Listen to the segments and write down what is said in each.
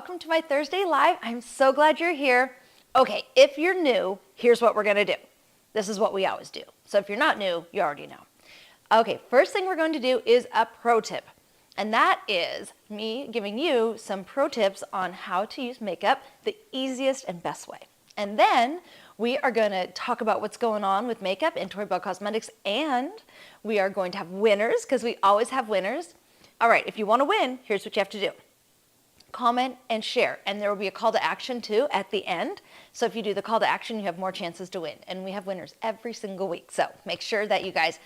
welcome to my Thursday Live. I'm so glad you're here. Okay, if you're new, here's what we're gonna do. This is what we always do. So if you're not new, you already know. Okay, first thing we're going to do is a pro tip. And that is me giving you some pro tips on how to use makeup the easiest and best way. And then we are going to talk about what's going on with makeup in Tory Bell Cosmetics, and we are going to have winners because we always have winners. All right, if you want to win, here's what you have to do. Comment and share, and there will be a call to action too at the end. So if you do the call to action, you have more chances to win, and we have winners every single week. So make sure that you guys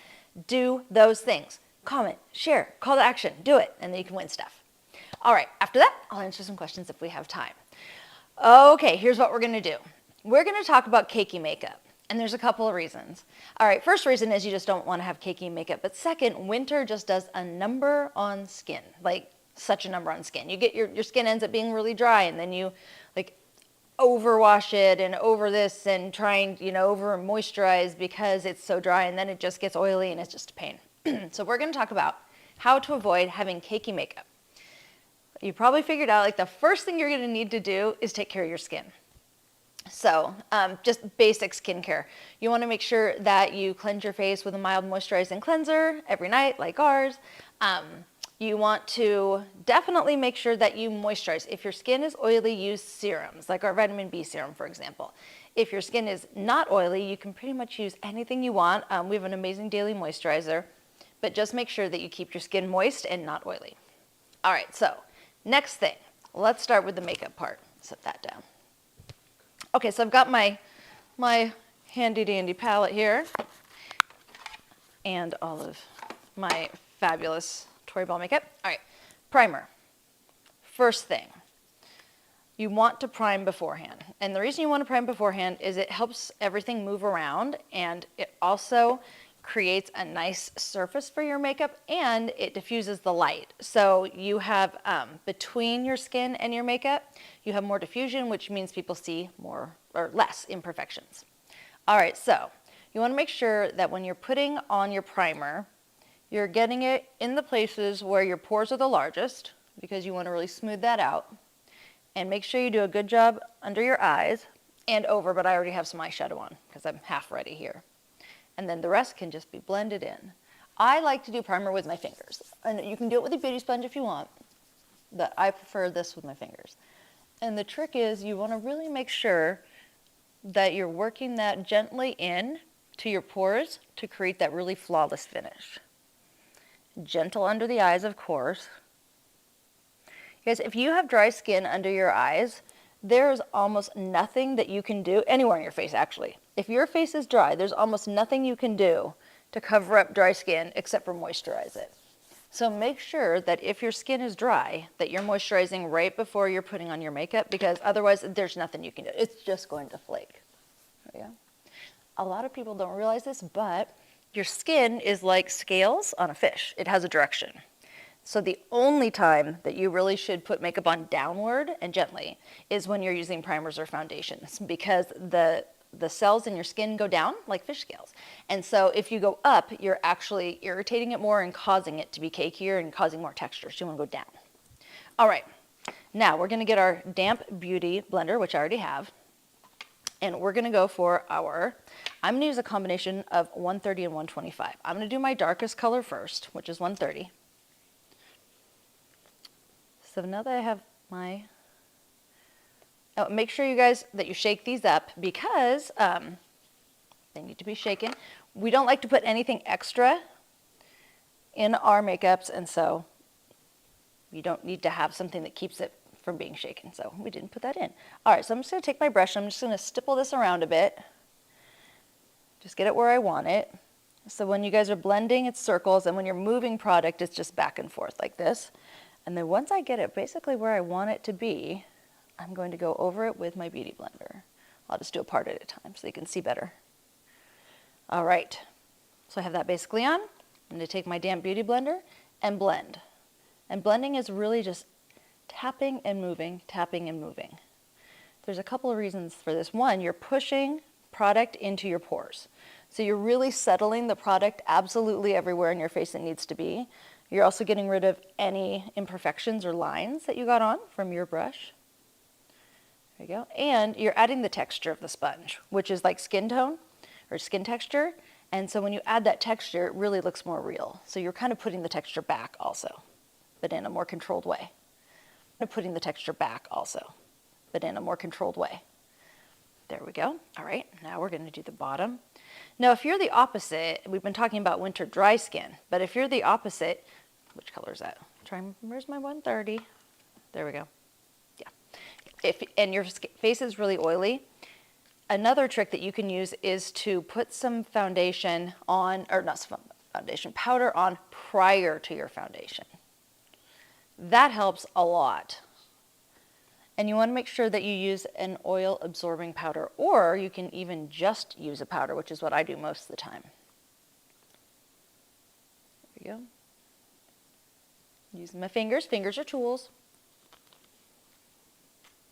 do those things. Comment, share, call to action, do it, and then you can win stuff. All right, after that, I'll answer some questions if we have time. Okay, here's what we're gonna do. We're gonna talk about cakey makeup, and there's a couple of reasons. All right, first reason is you just don't wanna have cakey makeup, but second, winter just does a number on skin, like such a number on skin. You get your skin ends up being really dry, and then you like overwash it and over this and trying, over moisturize because it's so dry, and then it just gets oily and it's just a pain. So we're going to talk about how to avoid having cakey makeup. You probably figured out like the first thing you're going to need to do is take care of your skin. So just basic skincare. You want to make sure that you cleanse your face with a mild moisturizing cleanser every night like ours. You want to definitely make sure that you moisturize. If your skin is oily, use serums, like our vitamin B serum, for example. If your skin is not oily, you can pretty much use anything you want. We have an amazing daily moisturizer, but just make sure that you keep your skin moist and not oily. All right, so next thing, let's start with the makeup part. Set that down. Okay, so I've got my handy dandy palette here and all of my fabulous Tory Bell makeup. All right, primer. First thing, you want to prime beforehand. And the reason you want to prime beforehand is it helps everything move around, and it also creates a nice surface for your makeup, and it diffuses the light. So you have, between your skin and your makeup, you have more diffusion, which means people see more or less imperfections. All right, so you want to make sure that when you're putting on your primer, you're getting it in the places where your pores are the largest, because you want to really smooth that out. And make sure you do a good job under your eyes and over, but I already have some eyeshadow on because I'm half ready here. And then the rest can just be blended in. I like to do primer with my fingers. And you can do it with a beauty sponge if you want, but I prefer this with my fingers. And the trick is you want to really make sure that you're working that gently in to your pores to create that really flawless finish. Gentle under the eyes, of course. Because if you have dry skin under your eyes, there's almost nothing that you can do, anywhere on your face actually. If your face is dry, there's almost nothing you can do to cover up dry skin except for moisturize it. So make sure that if your skin is dry, that you're moisturizing right before you're putting on your makeup, because otherwise there's nothing you can do. It's just going to flake. There we go. A lot of people don't realize this, but your skin is like scales on a fish. It has a direction. So the only time that you really should put makeup on downward and gently is when you're using primers or foundations, because the cells in your skin go down like fish scales. And so if you go up, you're actually irritating it more and causing it to be cakier and causing more texture. So you want to go down. All right, now we're going to get our damp beauty blender, which I already have. And we're going to go for I'm going to use a combination of 130 and 125. I'm going to do my darkest color first, which is 130. So now that I have my, make sure you guys that you shake these up, because they need to be shaken. We don't like to put anything extra in our makeups, and so you don't need to have something that keeps it from being shaken. So we didn't put that in. All right, so I'm just going to take my brush. I'm just going to stipple this around a bit. Just get it where I want it. So when you guys are blending, it's circles, and when you're moving product, it's just back and forth like this. And then once I get it basically where I want it to be, I'm going to go over it with my beauty blender. I'll just do a part at a time so you can see better. All right, so I have that basically on. I'm going to take my damp beauty blender and blend. And blending is really just tapping and moving, tapping and moving. There's a couple of reasons for this. One, you're pushing product into your pores. So you're really settling the product absolutely everywhere in your face it needs to be. You're also getting rid of any imperfections or lines that you got on from your brush. There you go. And you're adding the texture of the sponge, which is like skin tone or skin texture. And so when you add that texture, it really looks more real. So you're kind of putting the texture back also, but in a more controlled way. Putting the texture back also, but in a more controlled way. There we go. All right, now we're going to do the bottom. Now, if you're the opposite, we've been talking about winter dry skin, but if you're the opposite, which color is that? Where's my 130? There we go. Yeah. And your face is really oily, another trick that you can use is to put some foundation on, or not some foundation, powder on prior to your foundation. That helps a lot. And you want to make sure that you use an oil absorbing powder, or you can even just use a powder, which is what I do most of the time. There we go. Using my fingers. Fingers are tools.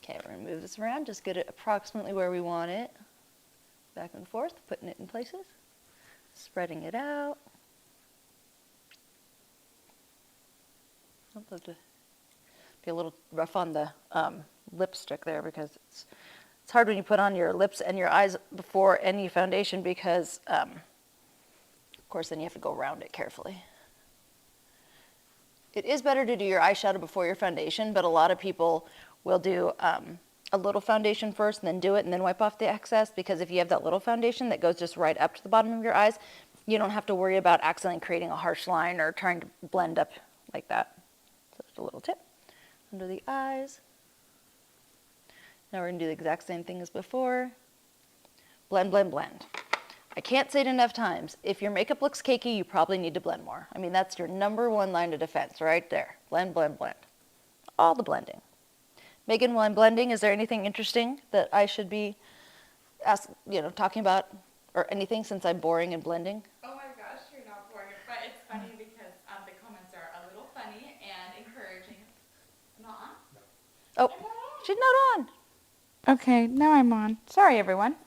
Okay, we're going to move this around, just get it approximately where we want it. Back and forth, putting it in places, spreading it out. I'll have to be a little rough on the lipstick there because it's hard when you put on your lips and your eyes before any foundation because, of course, then you have to go around it carefully. It is better to do your eyeshadow before your foundation, but a lot of people will do a little foundation first and then do it and then wipe off the excess, because if you have that little foundation that goes just right up to the bottom of your eyes, you don't have to worry about accidentally creating a harsh line or trying to blend up like that. So just a little tip under the eyes. Now we're going to do the exact same thing as before. Blend, blend, blend. I can't say it enough times. If your makeup looks cakey, you probably need to blend more. I mean, that's your number one line of defense right there. Blend, blend, blend. All the blending. Megan, while I'm blending, is there anything interesting that I should be talking about, or anything, since I'm boring and blending? Oh my gosh, you're not boring, but it's funny because the comments are a little funny and encouraging. Not on? Oh, she's not on. Okay, now I'm on. Sorry, everyone.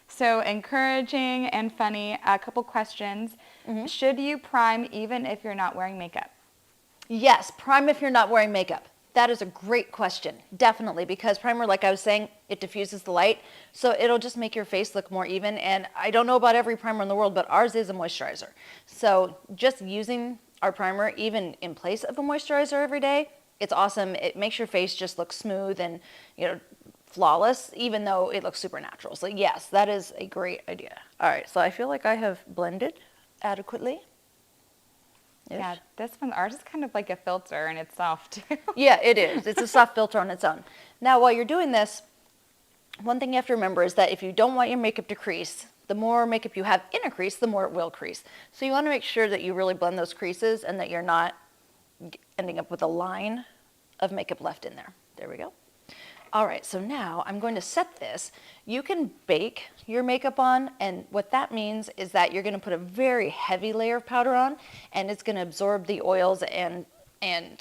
So encouraging and funny. A couple questions. Mm-hmm. Should you prime even if you're not wearing makeup? Yes, prime if you're not wearing makeup. That is a great question, definitely, because primer, like I was saying, it diffuses the light, so it'll just make your face look more even. And I don't know about every primer in the world, but ours is a moisturizer. So just using our primer, even in place of a moisturizer every day, it's awesome. It makes your face just look smooth and, flawless, even though it looks super natural. So yes, that is a great idea. All right, so I feel like I have blended adequately. Yeah, this one, ours is kind of like a filter and it's soft too. Yeah, it is. It's a soft filter on its own. Now, while you're doing this, one thing you have to remember is that if you don't want your makeup to crease, the more makeup you have in a crease, the more it will crease. So you want to make sure that you really blend those creases and that you're not ending up with a line of makeup left in there. There we go. All right, so now I'm going to set this. You can bake your makeup on, and what that means is that you're going to put a very heavy layer of powder on, and it's going to absorb the oils and in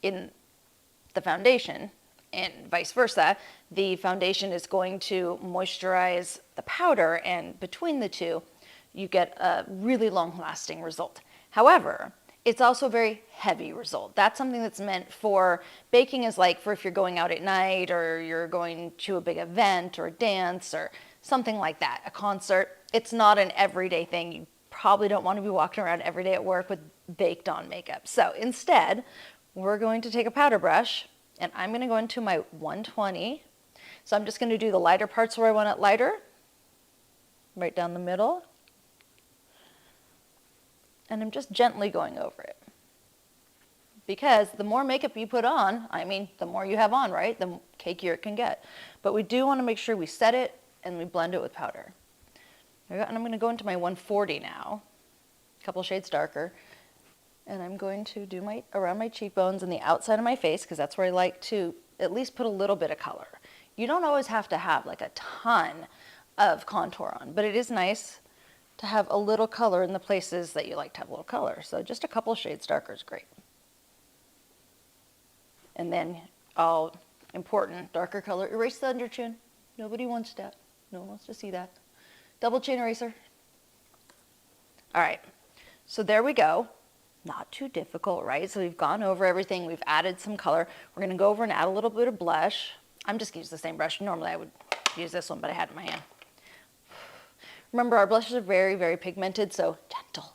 the foundation, and vice versa. The foundation is going to moisturize the powder, and between the two, you get a really long-lasting result. However, it's also a very heavy result. That's something that's meant for, baking is like for if you're going out at night or you're going to a big event or a dance or something like that, a concert. It's not an everyday thing. You probably don't want to be walking around every day at work with baked on makeup. So instead, we're going to take a powder brush and I'm going to go into my 120. So I'm just going to do the lighter parts where I want it lighter, right down the middle. And I'm just gently going over it. Because the more makeup you put on, the more you have on, right? The cakier it can get. But we do want to make sure we set it and we blend it with powder. And I'm going to go into my 140 now, a couple shades darker. And I'm going to do around my cheekbones and the outside of my face, because that's where I like to at least put a little bit of color. You don't always have to have like a ton of contour on, but it is nice to have a little color in the places that you like to have a little color. So just a couple shades darker is great. And then all important, darker color, erase the under chin. Nobody wants that. No one wants to see that. Double chin eraser. All right, so there we go. Not too difficult, right? So we've gone over everything. We've added some color. We're gonna go over and add a little bit of blush. I'm just going to use the same brush. Normally I would use this one, but I had it in my hand. Remember, our blushes are very, very pigmented, so gentle.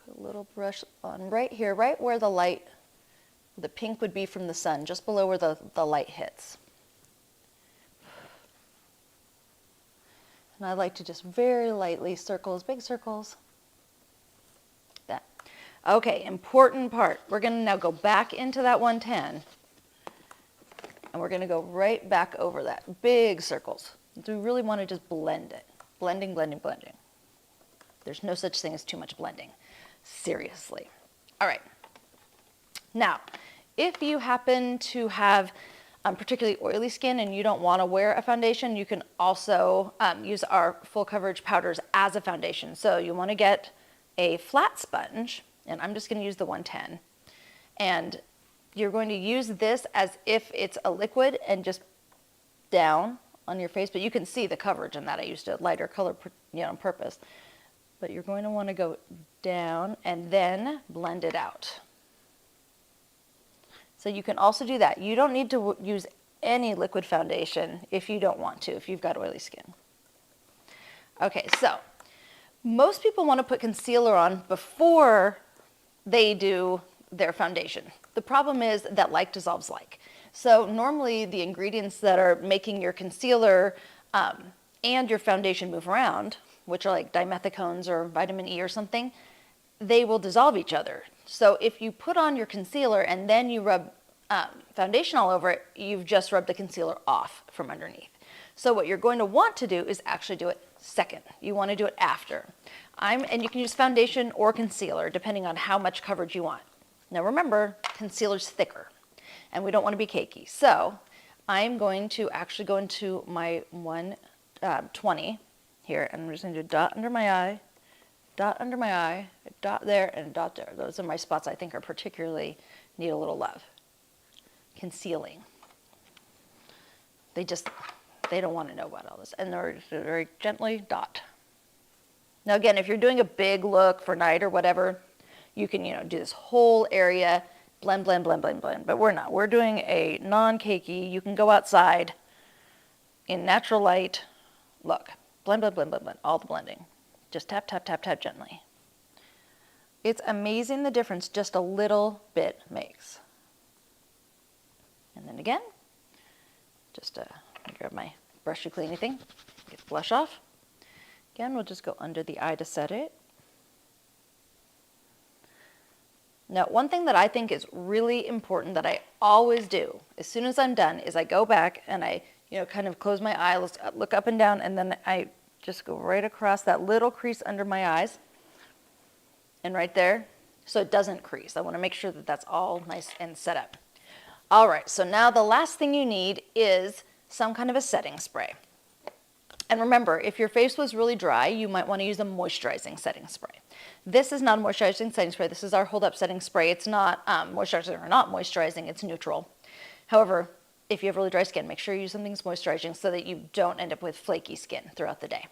Put a little brush on right here, right where the pink would be from the sun, just below where the light hits. And I like to just very lightly circles, big circles. That. Okay, important part. We're going to now go back into that 110. And we're going to go right back over that. Big circles. Do we really want to just blend it? Blending, blending, blending. There's no such thing as too much blending. Seriously. All right. Now, if you happen to have particularly oily skin and you don't want to wear a foundation, you can also use our full coverage powders as a foundation. So you want to get a flat sponge, and I'm just going to use the 110. And you're going to use this as if it's a liquid and just down on your face, but you can see the coverage in that. I used a lighter color, on purpose. But you're going to want to go down and then blend it out. So you can also do that. You don't need to use any liquid foundation if you don't want to, if you've got oily skin. Okay, so most people want to put concealer on before they do their foundation. The problem is that like dissolves like. So normally the ingredients that are making your concealer and your foundation move around, which are like dimethicones or vitamin E or something, they will dissolve each other. So if you put on your concealer and then you rub foundation all over it, you've just rubbed the concealer off from underneath. So what you're going to want to do is actually do it second. You want to do it after. And you can use foundation or concealer depending on how much coverage you want. Now remember, concealer's thicker and we don't want to be cakey. So I'm going to actually go into my 120 here, and I'm just going to do a dot under my eye, dot under my eye, a dot there, and a dot there. Those are my spots I think are particularly need a little love. Concealing. They don't want to know about all this. And they're very gently dot. Now again, if you're doing a big look for night or whatever, you can, do this whole area, blend, blend, blend, blend, blend. But we're not. We're doing a non-cakey. You can go outside in natural light. Look, blend, blend, blend, blend, blend, all the blending. Just tap, tap, tap, tap gently. It's amazing the difference just a little bit makes. And then again, just grab my brush to clean anything, get the blush off. Again, we'll just go under the eye to set it. Now, one thing that I think is really important that I always do as soon as I'm done is I go back and I, kind of close my eye, look up and down, and then I just go right across that little crease under my eyes and right there so it doesn't crease. I want to make sure that that's all nice and set up. All right, so now the last thing you need is some kind of a setting spray. And remember, if your face was really dry, you might want to use a moisturizing setting spray. This is not a moisturizing setting spray. This is our Hold Up setting spray. It's not moisturizing or not moisturizing. It's neutral. However, if you have really dry skin, make sure you use something that's moisturizing so that you don't end up with flaky skin throughout the day.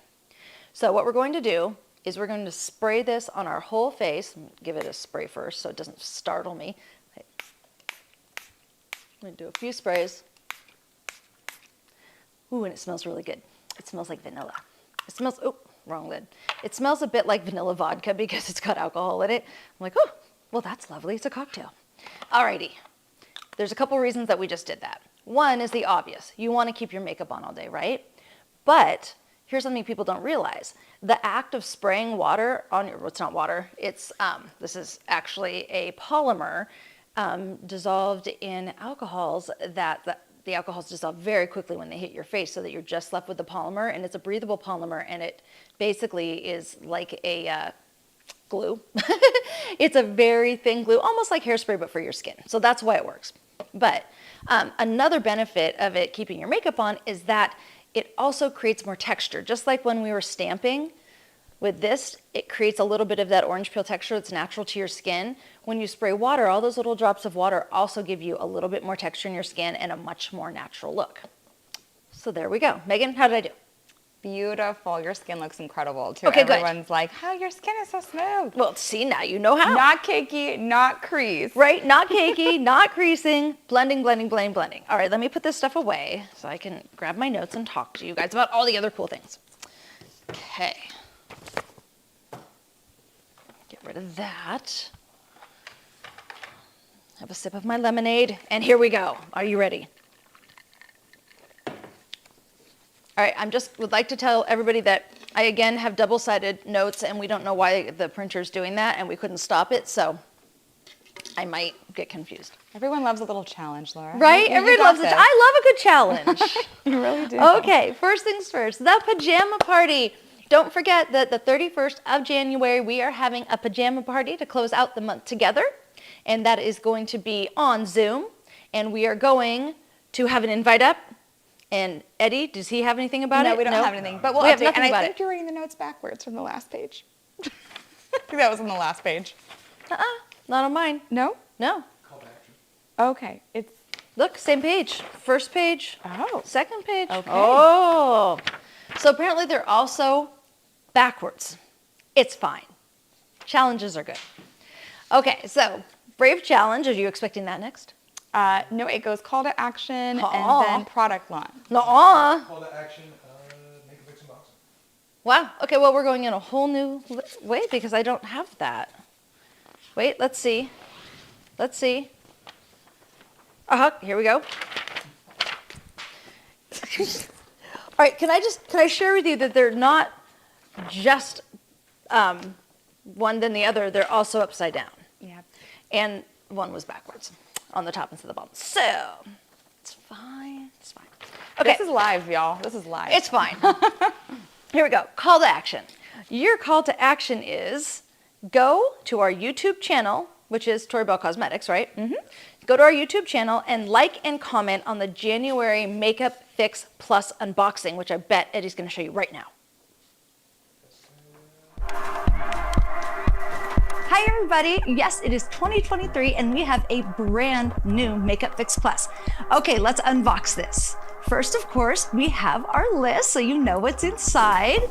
So what we're going to do is we're going to spray this on our whole face. Give it a spray first so it doesn't startle me. I'm going to do a few sprays. Ooh, and it smells really good. It smells like vanilla. It smells, oh, wrong lid. It smells a bit like vanilla vodka because it's got alcohol in it. I'm like, oh, well, that's lovely. It's a cocktail. Alrighty. There's a couple reasons that we just did that. One is the obvious. You want to keep your makeup on all day, right? But here's something people don't realize. The act of spraying water on your, well, it's not water. It's, this is actually a polymer dissolved in alcohols that the alcohols dissolve very quickly when they hit your face so that you're just left with the polymer, and it's a breathable polymer, and it basically is like a glue. It's a very thin glue, almost like hairspray, but for your skin. So that's why it works. But another benefit of it keeping your makeup on is that it also creates more texture. Just like when we were stamping with this, it creates a little bit of that orange peel texture that's natural to your skin. When you spray water, all those little drops of water also give you a little bit more texture in your skin and a much more natural look. So there we go. Megan, how did I do? beautiful. Your skin looks incredible too. Okay, good. Everyone's like, "How your skin is so smooth." Well, see, now you know how. Not cakey, not crease. Right? Not cakey, not creasing, blending, blending, blending, blending. All right, let me put this stuff away so I can grab my notes and talk to you guys about all the other cool things. Okay. Get rid of that. Have a sip of my lemonade, and here we go. Are you ready? All right, would like to tell everybody that I again have double-sided notes, and we don't know why the printer's doing that, and we couldn't stop it, so I might get confused. Everyone loves a little challenge, Laura. Right? Everybody loves it. I love a good challenge. You really do. Okay, first things first, the pajama party. Don't forget that the 31st of January, we are having a pajama party to close out the month together, and that is going to be on Zoom, and we are going to have an invite up. And Eddie, does he have anything about it? No, we don't have anything. But we have nothing and about I think you're reading the notes backwards from the last page. I think that was on the last page. Not on mine. No? No. Call to action. Okay. It's Look, same page. First page. Oh. Second page. Okay. Oh. So apparently they're also backwards. It's fine. Challenges are good. Okay, so Brave Challenge. Are you expecting that next? no, it goes call to action Aw. and then product launch. Nuh-uh. Call to action, make a fix and box. Wow. Okay, well, we're going in a whole new way because I don't have that. Wait, let's see. Let's see. Here we go. All right, can I share with you that they're not just one then the other, they're also upside down. Yeah. And one was backwards on the top instead of the bottom. So, it's fine, it's fine. Okay. This is live, y'all. This is live. It's fine. Here we go. Call to action. Your call to action is go to our YouTube channel, which is Tori Bell Cosmetics, right? Mm-hmm. Go to our YouTube channel and like and comment on the January Makeup Fix Plus unboxing, which I bet Eddie's going to show you right now. Hi everybody, yes it is 2023 and we have a brand new Makeup Fix Plus. Okay, let's unbox this. First, of course, we have our list so you know what's inside.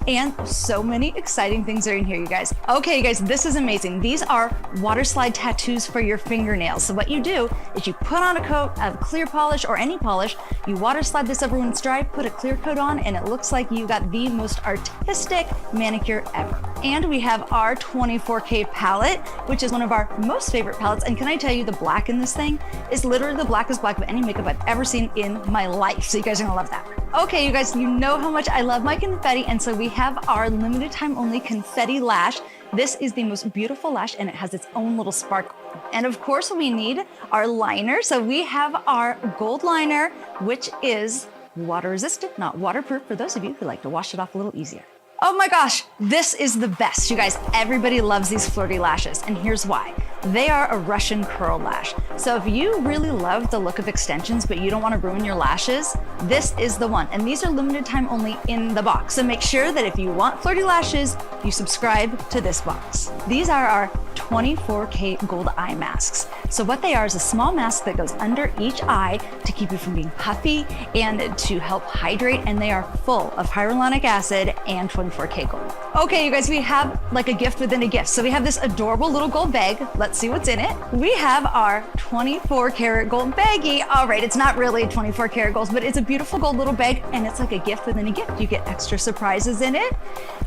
And so many exciting things are in here, you guys. Okay, you guys, this is amazing. These are water slide tattoos for your fingernails. So what you do is you put on a coat of clear polish or any polish, you water slide this over when it's dry, put a clear coat on, and it looks like you got the most artistic manicure ever. And we have our 24K palette, which is one of our most favorite palettes. And can I tell you, the black in this thing is literally the blackest black of any makeup I've ever seen in my life. So you guys are gonna love that. Okay, you guys, you know how much I love my confetti, and so we have our limited time only confetti lash. This is the most beautiful lash, and it has its own little sparkle. And of course, we need our liner. So we have our gold liner, which is water resistant, not waterproof, for those of you who like to wash it off a little easier. Oh my gosh, this is the best. You guys, everybody loves these flirty lashes, and here's why. They are a Russian curl lash. So if you really love the look of extensions, but you don't want to ruin your lashes, this is the one. And these are limited time only in the box. So make sure that if you want flirty lashes, you subscribe to this box. These are our 24K gold eye masks. So what they are is a small mask that goes under each eye to keep you from being puffy and to help hydrate. And they are full of hyaluronic acid and 24K gold. Okay, you guys, we have like a gift within a gift. So we have this adorable little gold bag. Let's see what's in it. We have our 24 karat gold baggie. All right, it's not really 24 karat gold, but it's a beautiful gold little bag, and it's like a gift within a gift. You get extra surprises in it.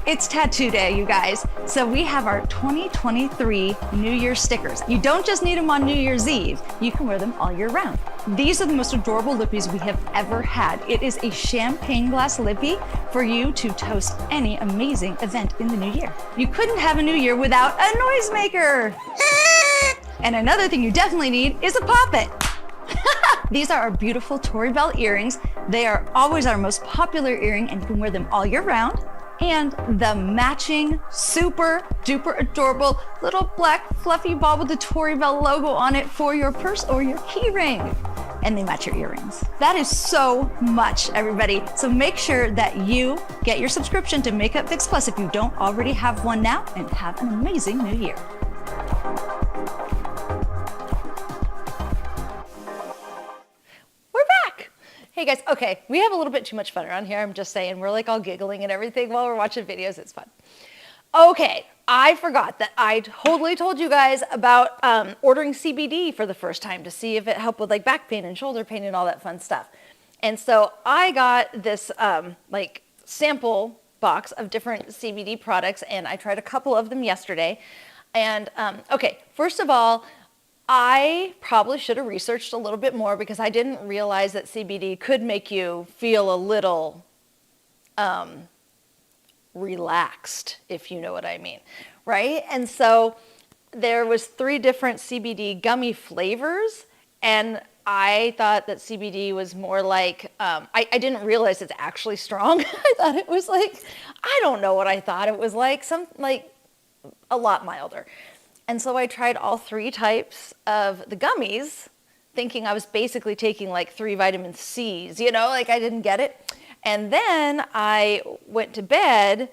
It's tattoo day, you guys. So we have our 2023 New Year stickers. You don't just need them on New Year's Eve. You can wear them all year round. These are the most adorable lippies we have ever had. It is a champagne glass lippy for you to toast any amazing event in the new year. You couldn't have a new year without a noisemaker. And another thing you definitely need is a poppet. These are our beautiful Tori Bell earrings. They are always our most popular earring, and you can wear them all year round. And the matching super duper adorable little black fluffy ball with the Tori Bell logo on it for your purse or your key ring. And they match your earrings. That is so much, everybody. So make sure that you get your subscription to Makeup Fix Plus if you don't already have one now, and have an amazing new year. We're back. Hey guys, okay, we have a little bit too much fun around here. I'm just saying, we're like all giggling and everything while we're watching videos. It's fun. Okay, I forgot that I totally told you guys about ordering CBD for the first time to see if it helped with like back pain and shoulder pain and all that fun stuff. And so I got this like sample box of different CBD products, and I tried a couple of them yesterday. And okay, first of all, I probably should have researched a little bit more because I didn't realize that CBD could make you feel a little relaxed, if you know what I mean, right? And so there was 3 different CBD gummy flavors, and I thought that CBD was more like, I didn't realize it's actually strong. I thought it was like, I don't know what I thought it was like, a lot milder. And so I tried all 3 types of the gummies, thinking I was basically taking like 3 vitamin C's, you know, like I didn't get it. And then I went to bed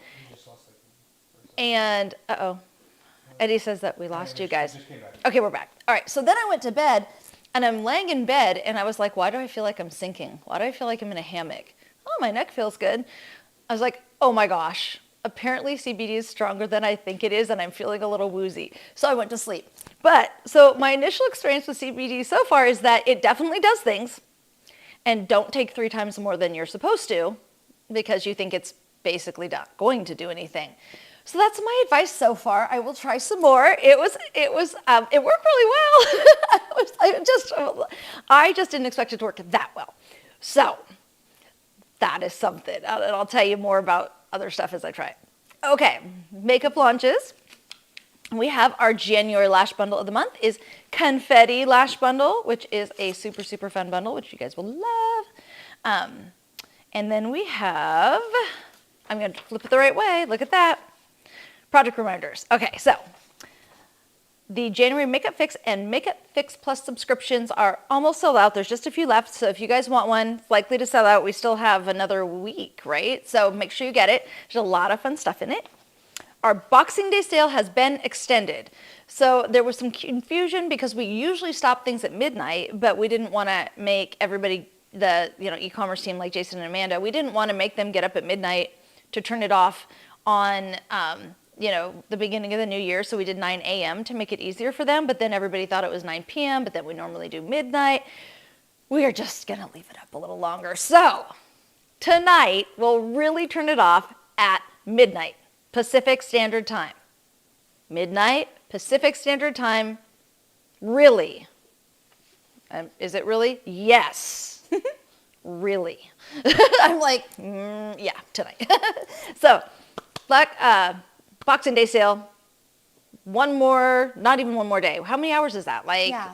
and, Eddie says that we lost you guys. Okay, we're back. All right, so then I went to bed and I'm laying in bed and I was like, why do I feel like I'm sinking? Why do I feel like I'm in a hammock? Oh, my neck feels good. I was like, oh my gosh. Apparently CBD is stronger than I think it is and I'm feeling a little woozy. So I went to sleep. So my initial experience with CBD so far is that it definitely does things, and don't take 3 times more than you're supposed to because you think it's basically not going to do anything. So that's my advice so far. I will try some more. It worked really well. I just didn't expect it to work that well. So that is something. And I'll tell you more about other stuff as I try it. Okay, makeup launches. We have our January lash bundle of the month is Confetti Lash Bundle, which is a super, super fun bundle, which you guys will love. And then we have, I'm going to flip it the right way. Look at that. Project reminders. Okay, so the January Makeup Fix and Makeup Fix Plus subscriptions are almost sold out. There's just a few left, so if you guys want one, it's likely to sell out. We still have another week, right? So make sure you get it. There's a lot of fun stuff in it. Our Boxing Day sale has been extended. So there was some confusion because we usually stop things at midnight, but we didn't want to make everybody, the e-commerce team like Jason and Amanda, we didn't want to make them get up at midnight to turn it off on the beginning of the new year, so we did 9 a.m. to make it easier for them, but then everybody thought it was 9 p.m., but then we normally do midnight. We are just going to leave it up a little longer. So tonight, we'll really turn it off at midnight, Pacific Standard Time. Midnight, Pacific Standard Time, really. Is it really? Yes. Really. I'm like, yeah, tonight. So, Boxing Day sale, not even one more day. How many hours is that?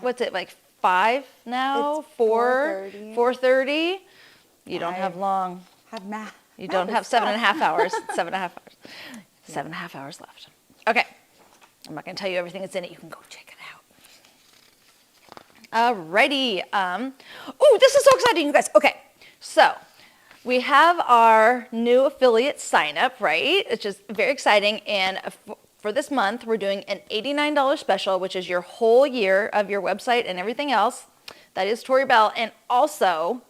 What's it, like 5 now? It's 4? 4:30? You don't have long. Have math. You don't have 7.5 hours. 7.5 hours. 7.5 hours left. Okay. I'm not going to tell you everything that's in it. You can go check it out. Alrighty. Oh, this is so exciting, you guys. Okay. So we have our new affiliate sign up, right? It's just very exciting. And for this month, we're doing an $89 special, which is your whole year of your website and everything else. That is Tori Bell. And also,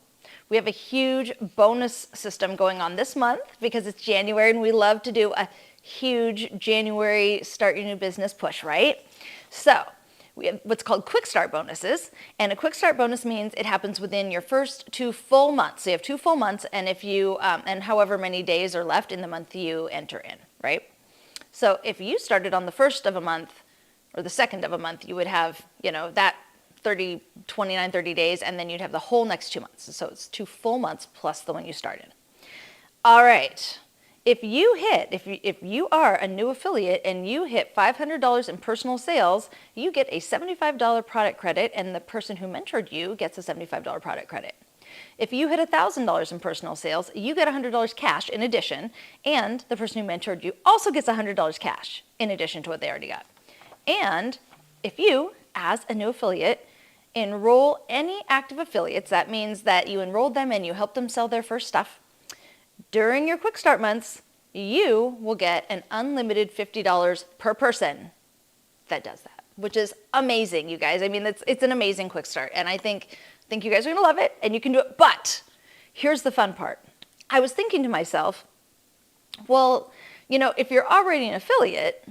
we have a huge bonus system going on this month because it's January and we love to do a huge January start your new business push, right? So we have what's called quick start bonuses, and a quick start bonus means it happens within your first 2 full months. So you have 2 full months, and if you and however many days are left in the month you enter in, right? So if you started on the first of a month or the second of a month, you would have that 30 days, and then you'd have the whole next 2 months. So it's 2 full months plus the one you started. All right. If you are a new affiliate and you hit $500 in personal sales, you get a $75 product credit, and the person who mentored you gets a $75 product credit. If you hit $1,000 in personal sales, you get $100 cash in addition, and the person who mentored you also gets $100 cash in addition to what they already got. And if you, as a new affiliate, enroll any active affiliates, that means that you enrolled them and you helped them sell their first stuff, during your quick start months, you will get an unlimited $50 per person that does that, which is amazing, you guys. I mean, it's an amazing quick start, and I think you guys are going to love it, and you can do it. But here's the fun part. I was thinking to myself, well, if you're already an affiliate,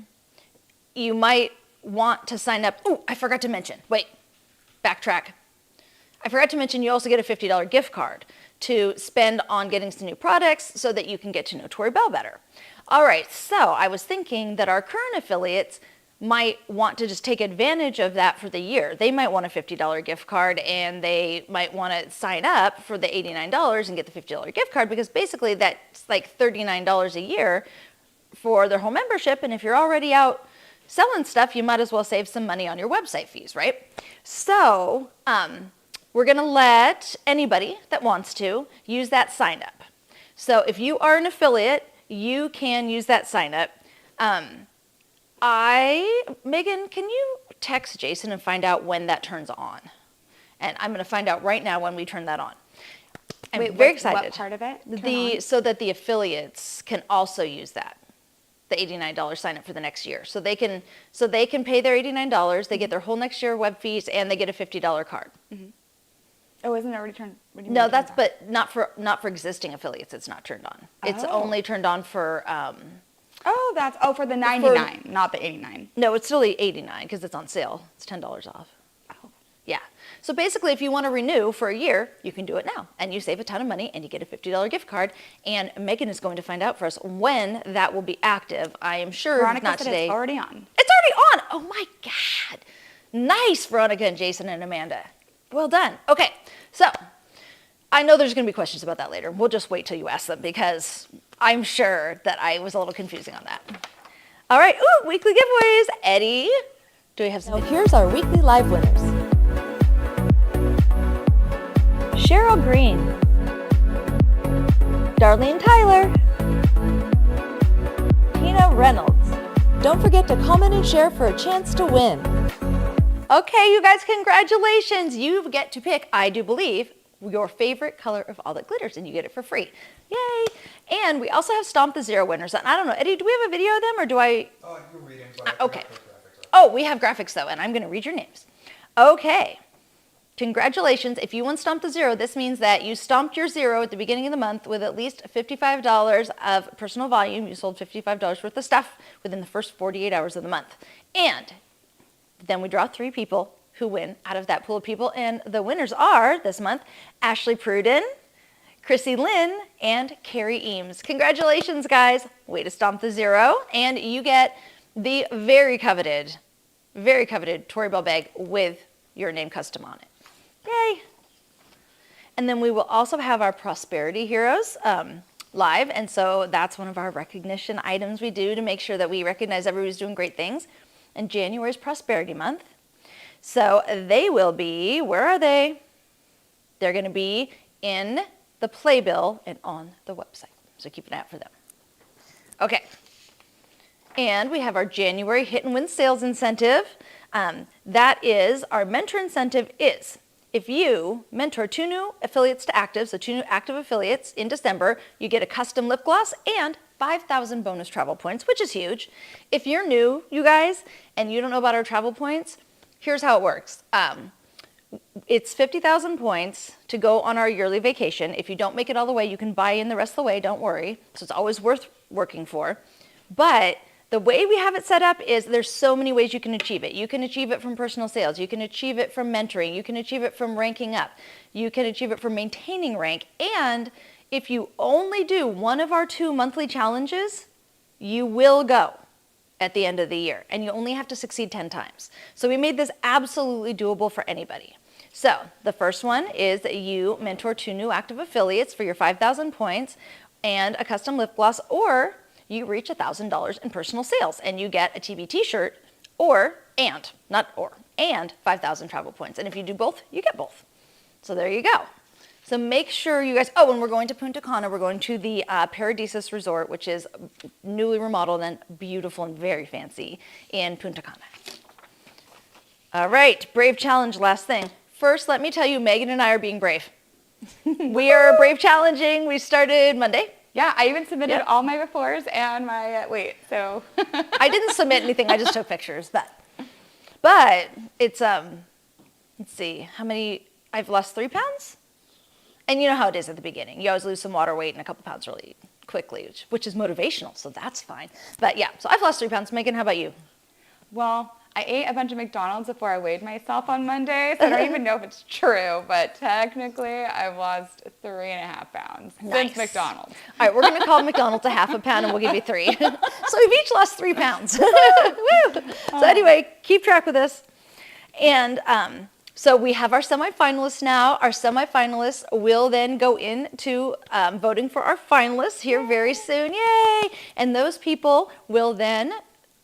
you might want to sign up. Oh, I forgot to mention. Wait, backtrack. I forgot to mention you also get a $50 gift card to spend on getting some new products so that you can get to know Tori Bell better. All right, so I was thinking that our current affiliates might want to just take advantage of that for the year. They might want a $50 gift card, and they might want to sign up for the $89 and get the $50 gift card, because basically that's like $39 a year for their whole membership. And if you're already out selling stuff, you might as well save some money on your website fees, right? So we're going to let anybody that wants to use that sign up. So if you are an affiliate, you can use that sign up. Megan, can you text Jason and find out when that turns on? And I'm going to find out right now when we turn that on. I'm very excited. What part of it? So that the affiliates can also use that, the $89 sign up for the next year. So they can pay their $89, they get their whole next year web fees, and they get a $50 card. Mm-hmm. Oh, isn't it already turned? What do you No, mean turned on? but not for existing affiliates. It's not turned on. It's only turned on for. For the 99, not the 89. No, it's still the 89 because it's on sale. It's $10 off. Oh. Yeah. So basically, if you want to renew for a year, you can do it now, and you save a ton of money, and you get a $50 gift card. And Megan is going to find out for us when that will be active. I am sure Veronica not said today. It's already on. It's already on. Oh my God! Nice, Veronica and Jason and Amanda. Well done. Okay, so I know there's going to be questions about that later. We'll just wait till you ask them, because I'm sure that I was a little confusing on that. All right. Ooh, weekly giveaways. Eddie, do we have some? Now here's our weekly live winners. Cheryl Green, Darlene Tyler, Tina Reynolds. Don't forget to comment and share for a chance to win. Okay, you guys, congratulations. You get to pick, I do believe, your favorite color of all that glitters, and you get it for free. Yay. And we also have Stomp the Zero winners. And I don't know, Eddie, do we have a video of them, or do I? Oh, you're reading, but Okay. Oh, we have graphics, though, and I'm going to read your names. Okay. Congratulations. If you won Stomp the Zero, this means that you stomped your zero at the beginning of the month with at least $55 of personal volume. You sold $55 worth of stuff within the first 48 hours of the month. And then we draw 3 people who win out of that pool of people. And the winners are, this month, Ashley Pruden, Chrissy Lynn, and Carrie Eames. Congratulations, guys. Way to stomp the zero. And you get the very coveted Tori Bell bag with your name custom on it. Yay. And then we will also have our Prosperity Heroes live. And so that's one of our recognition items we do to make sure that we recognize everybody's doing great things. And January is Prosperity Month. So they will be, where are they? They're going to be in the playbill and on the website. So keep an eye out for them. Okay. And we have our January Hit and Win Sales Incentive. That is, our mentor incentive is, if you mentor 2 new affiliates to active, so 2 new active affiliates in December, you get a custom lip gloss and 5,000 bonus travel points, which is huge. If you're new, you guys, and you don't know about our travel points, here's how it works. It's 50,000 points to go on our yearly vacation. If you don't make it all the way, you can buy in the rest of the way, don't worry. So it's always worth working for. But the way we have it set up is there's so many ways you can achieve it. You can achieve it from personal sales. You can achieve it from mentoring. You can achieve it from ranking up. You can achieve it from maintaining rank. And if you only do one of our 2 monthly challenges, you will go at the end of the year. And you only have to succeed 10 times. So we made this absolutely doable for anybody. So the first one is that you mentor 2 new active affiliates for your 5,000 points and a custom lip gloss, or you reach $1,000 in personal sales and you get a TB t-shirt and 5,000 travel points. And if you do both, you get both. So there you go. So make sure you guys, and we're going to Punta Cana. We're going to the Paradisus Resort, which is newly remodeled and beautiful and very fancy in Punta Cana. All right, Brave Challenge, last thing. First, let me tell you, Megan and I are being brave. We are Brave Challenging. We started Monday. Yeah, I even submitted all my befores and my, I didn't submit anything, I just took pictures, but it's, let's see, how many, I've lost 3 pounds? And you know how it is at the beginning. You always lose some water weight and a couple pounds really quickly, which is motivational, so that's fine. But yeah, so I've lost 3 pounds. Megan, how about you? Well, I ate a bunch of McDonald's before I weighed myself on Monday, so I don't even know if it's true, but technically I've lost 3.5 pounds since McDonald's. All right, we're going to call McDonald's a half a pound and we'll give you 3. So we've each lost 3 pounds. Woo! So anyway, keep track with this. And so we have our semifinalists now. Our semifinalists will then go into voting for our finalists here very soon. Yay! And those people will then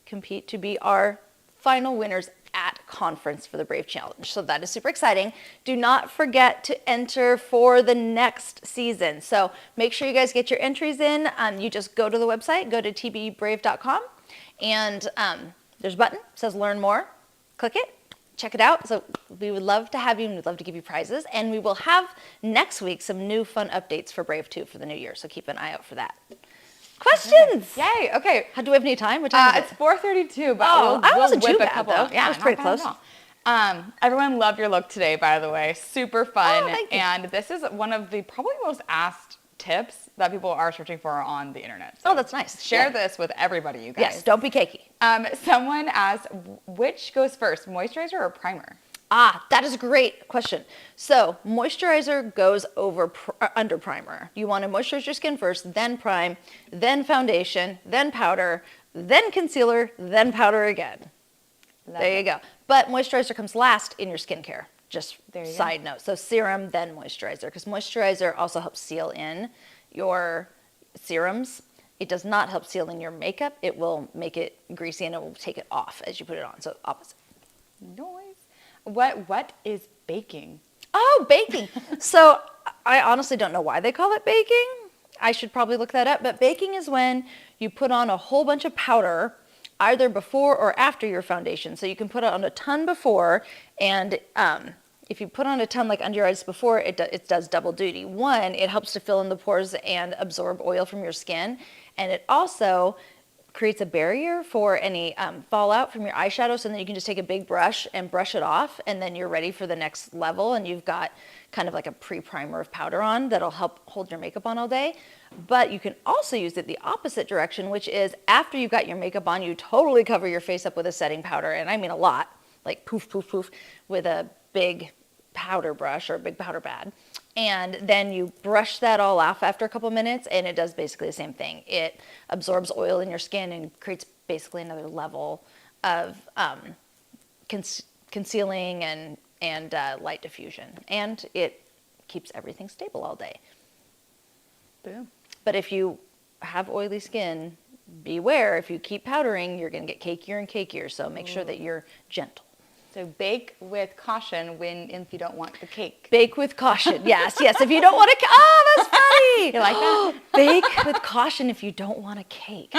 compete to be our final winners at conference for the Brave Challenge. So that is super exciting. Do not forget to enter for the next season. So make sure you guys get your entries in. You just go to the website, go to tbbrave.com, and there's a button that says Learn More. Click it. Check it out. So we would love to have you, and we'd love to give you prizes. And we will have next week some new fun updates for Brave 2 for the new year. So keep an eye out for that. Questions? Yay! Okay. How do we have any time? What time is It's it? 4:32, but I wasn't whip too a bad, couple. though. Yeah, I was not pretty bad close. at all. Everyone loved your look today, by the way. Super fun. Oh, thank you. And this is one of the probably most asked tips that people are searching for on the internet. So Oh, that's nice. share Yeah. this with everybody, you guys. Yes, don't be cakey. Someone asked, which goes first, moisturizer or primer? That is a great question. So moisturizer goes under primer. You want to moisturize your skin first, then prime, then foundation, then powder, then concealer, then powder again. There you go. But moisturizer comes last in your skincare. Just side note. So serum, then moisturizer, because moisturizer also helps seal in your serums. It does not help seal in your makeup. It will make it greasy and it will take it off as you put it on. So opposite. Noise. What is baking? Oh, baking. So I honestly don't know why they call it baking. I should probably look that up. But baking is when you put on a whole bunch of powder either before or after your foundation. So you can put it on a ton before, and if you put on a ton like under your eyes before, it does double duty. One, it helps to fill in the pores and absorb oil from your skin, and it also creates a barrier for any fallout from your eyeshadow, so then you can just take a big brush and brush it off, and then you're ready for the next level, and you've got kind of like a pre-primer of powder on that'll help hold your makeup on all day. But you can also use it the opposite direction, which is after you've got your makeup on, you totally cover your face up with a setting powder, and I mean a lot, like poof, poof, poof, with a big powder brush or a big powder pad. And then you brush that all off after a couple minutes, and it does basically the same thing. It absorbs oil in your skin and creates basically another level of concealing and light diffusion. And it keeps everything stable all day. Boom. But if you have oily skin, beware. If you keep powdering, you're going to get cakier and cakier. So make sure that you're gentle. So bake with caution if you don't want the cake. Bake with caution. Yes, yes. If you don't want a cake. Oh, that's funny. You like that? Bake with caution if you don't want a cake.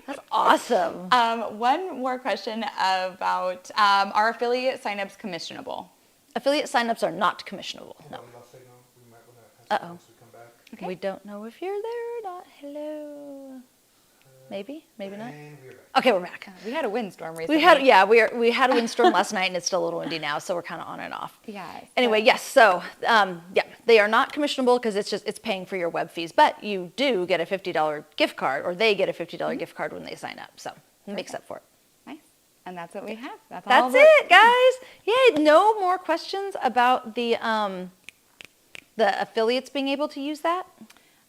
That's awesome. One more question about are affiliate signups commissionable? Affiliate signups are not commissionable. No. One last signal. We might want to have some once we come back. Okay. We don't know if you're there or not. Hello. Maybe, maybe not. And we're back. Okay, we're back. We had a windstorm recently. We had a windstorm last night, and it's still a little windy now, so we're kind of on and off. Yeah. Anyway, yes. So, they are not commissionable because it's paying for your web fees, but you do get a $50 gift card, or they get a $50 gift card when they sign up. So it makes up for it. Nice. And that's what we have. That's That's it, guys. Yay! No more questions about the affiliates being able to use that.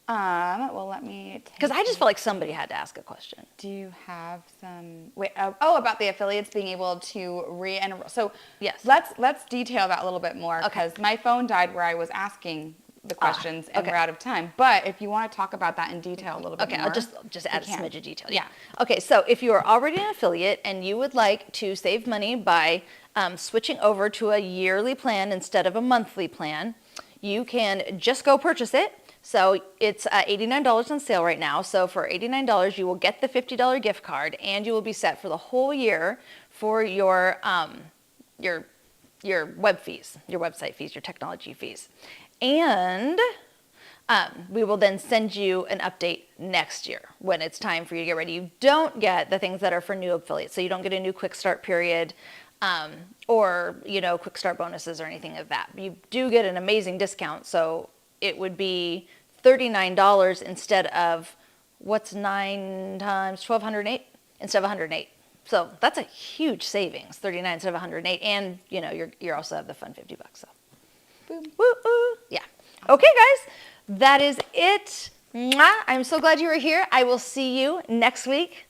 Well, let me. Because I just felt like somebody had to ask a question. Do you have some? Wait. About the affiliates being able to re-enroll. So Yes. let's detail that a little bit more Okay. because my phone died where I was asking the questions and okay. we're out of time. But if you want to talk about that in detail a little bit Okay, more, I'll just add a can. smidge of detail. Yeah. Okay, so if you are already an affiliate and you would like to save money by switching over to a yearly plan instead of a monthly plan, you can just go purchase it. So it's $89 on sale right now. So for $89, you will get the $50 gift card, and you will be set for the whole year for your web fees, your website fees, your technology fees. And we will then send you an update next year when it's time for you to get ready. You don't get the things that are for new affiliates. So you don't get a new quick start period or quick start bonuses or anything of that. You do get an amazing discount. So it would be $39 instead of, what's 9 times 1,208? Instead of 108. So that's a huge savings, 39 instead of 108, and you know you're also have the fun $50. So, Boom. woo-oo. Yeah. Okay, guys, that is it. Mwah. I'm so glad you were here. I will see you next week.